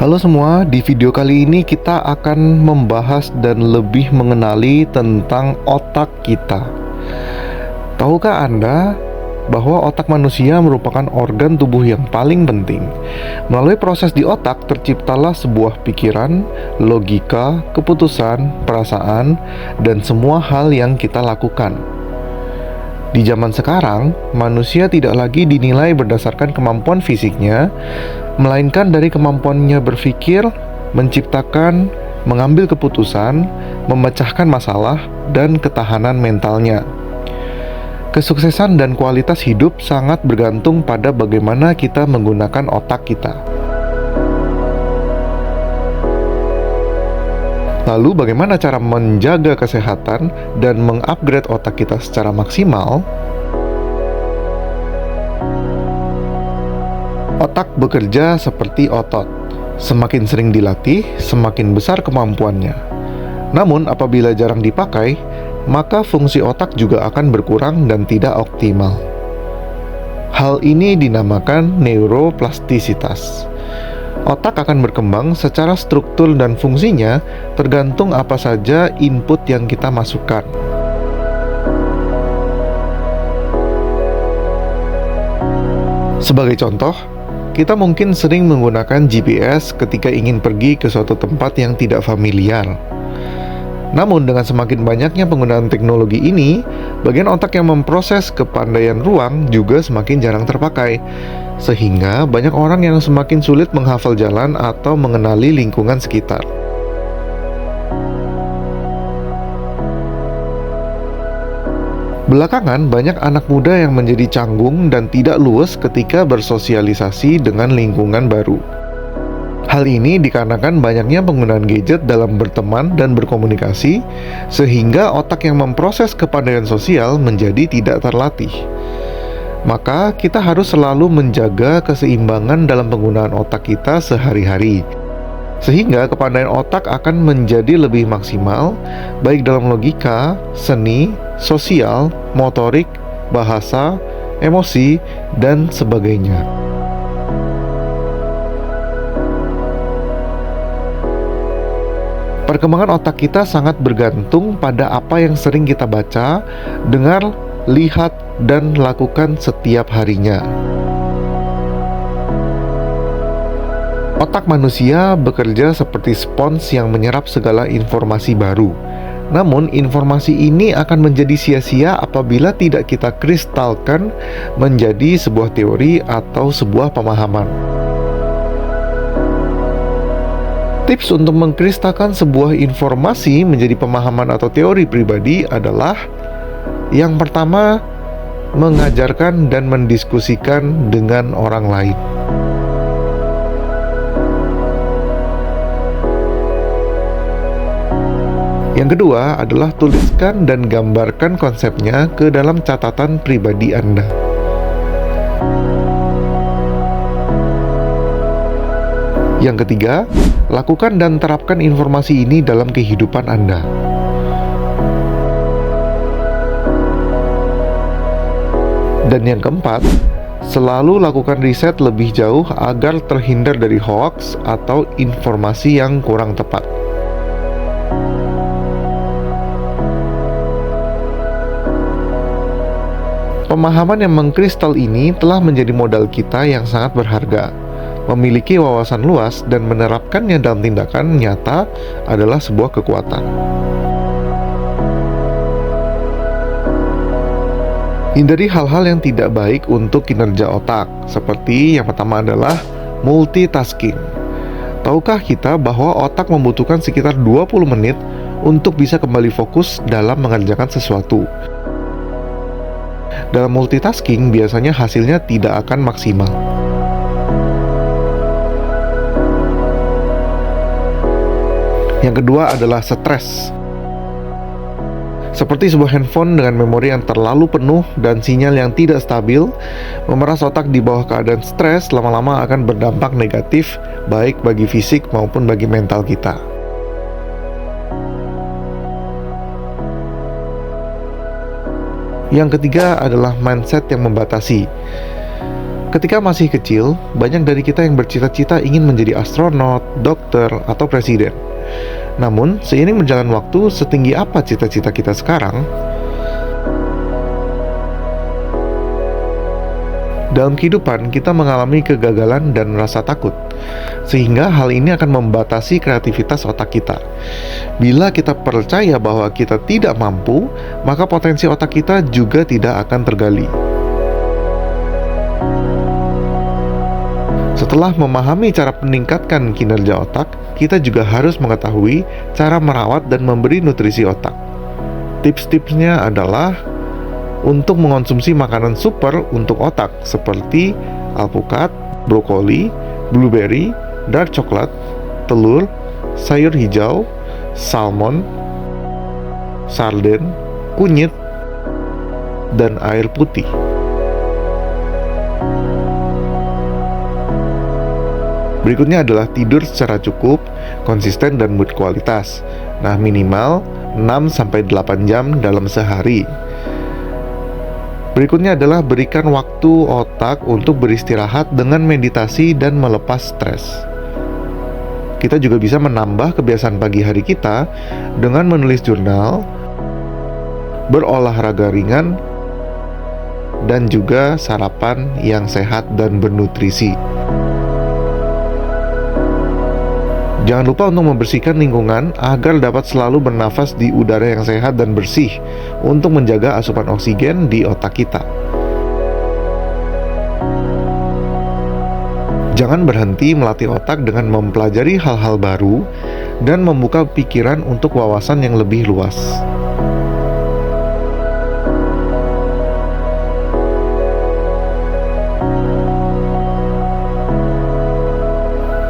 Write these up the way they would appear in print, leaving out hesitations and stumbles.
Halo semua, di video kali ini kita akan membahas dan lebih mengenali tentang otak kita. Tahukah Anda bahwa otak manusia merupakan organ tubuh yang paling penting? Melalui proses di otak terciptalah sebuah pikiran, logika, keputusan, perasaan, dan semua hal yang kita lakukan. Di zaman sekarang, manusia tidak lagi dinilai berdasarkan kemampuan fisiknya, melainkan dari kemampuannya berpikir, menciptakan, mengambil keputusan, memecahkan masalah, dan ketahanan mentalnya. Kesuksesan dan kualitas hidup sangat bergantung pada bagaimana kita menggunakan otak kita. Lalu bagaimana cara menjaga kesehatan dan mengupgrade otak kita secara maksimal? Otak bekerja seperti otot. Semakin sering dilatih, semakin besar kemampuannya. Namun apabila jarang dipakai, maka fungsi otak juga akan berkurang dan tidak optimal. Hal ini dinamakan neuroplastisitas. Otak akan berkembang secara struktur dan fungsinya tergantung apa saja input yang kita masukkan. Sebagai contoh, kita mungkin sering menggunakan GPS ketika ingin pergi ke suatu tempat yang tidak familiar. Namun dengan semakin banyaknya penggunaan teknologi ini, bagian otak yang memproses kepandaian ruang juga semakin jarang terpakai. Sehingga banyak orang yang semakin sulit menghafal jalan atau mengenali lingkungan sekitar. Belakangan, banyak anak muda yang menjadi canggung dan tidak luwes ketika bersosialisasi dengan lingkungan baru. Hal ini dikarenakan banyaknya penggunaan gadget dalam berteman dan berkomunikasi, sehingga otak yang memproses kepandaian sosial menjadi tidak terlatih. Maka kita harus selalu menjaga keseimbangan dalam penggunaan otak kita sehari-hari, sehingga kepandaian otak akan menjadi lebih maksimal, baik dalam logika, seni, sosial, motorik, bahasa, emosi, dan sebagainya. Perkembangan otak kita sangat bergantung pada apa yang sering kita baca, dengar, lihat, dan lakukan setiap harinya. Otak manusia bekerja seperti spons yang menyerap segala informasi baru. Namun, informasi ini akan menjadi sia-sia apabila tidak kita kristalkan menjadi sebuah teori atau sebuah pemahaman. Tips untuk mengkristalkan sebuah informasi menjadi pemahaman atau teori pribadi adalah: yang pertama, mengajarkan dan mendiskusikan dengan orang lain. Yang kedua adalah tuliskan dan gambarkan konsepnya ke dalam catatan pribadi Anda. Yang ketiga, lakukan dan terapkan informasi ini dalam kehidupan Anda. Dan yang keempat, selalu lakukan riset lebih jauh agar terhindar dari hoaks atau informasi yang kurang tepat. Pemahaman yang mengkristal ini telah menjadi modal kita yang sangat berharga. Memiliki wawasan luas dan menerapkannya dalam tindakan nyata adalah sebuah kekuatan. Hindari hal-hal yang tidak baik untuk kinerja otak, seperti yang pertama adalah multitasking. Tahukah kita bahwa otak membutuhkan sekitar 20 menit untuk bisa kembali fokus dalam mengerjakan sesuatu? Dalam multitasking, biasanya hasilnya tidak akan maksimal. Yang kedua adalah stres. Seperti sebuah handphone dengan memori yang terlalu penuh dan sinyal yang tidak stabil, memeras otak di bawah keadaan stres lama-lama akan berdampak negatif, baik bagi fisik maupun bagi mental kita. Yang ketiga adalah mindset yang membatasi. Ketika masih kecil, banyak dari kita yang bercita-cita ingin menjadi astronot, dokter, atau presiden. Namun, seiring berjalan waktu, setinggi apa cita-cita kita sekarang? Dalam kehidupan, kita mengalami kegagalan dan rasa takut, sehingga hal ini akan membatasi kreativitas otak kita. Bila kita percaya bahwa kita tidak mampu, maka potensi otak kita juga tidak akan tergali. Setelah memahami cara meningkatkan kinerja otak, kita juga harus mengetahui cara merawat dan memberi nutrisi otak. Tips-tipsnya adalah untuk mengonsumsi makanan super untuk otak seperti alpukat, brokoli, blueberry, dark coklat, telur, sayur hijau, salmon, sarden, kunyit, dan air putih. Berikutnya adalah tidur secara cukup, konsisten, dan berkualitas. Nah, minimal 6-8 jam dalam sehari. Berikutnya adalah berikan waktu otak untuk beristirahat dengan meditasi dan melepas stres. Kita juga bisa menambah kebiasaan pagi hari kita dengan menulis jurnal, berolahraga ringan, dan juga sarapan yang sehat dan bernutrisi. Jangan lupa untuk membersihkan lingkungan agar dapat selalu bernafas di udara yang sehat dan bersih untuk menjaga asupan oksigen di otak kita. Jangan berhenti melatih otak dengan mempelajari hal-hal baru dan membuka pikiran untuk wawasan yang lebih luas.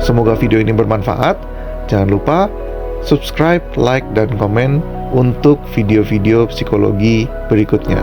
Semoga video ini bermanfaat. Jangan lupa subscribe, like, dan komen untuk video-video psikologi berikutnya.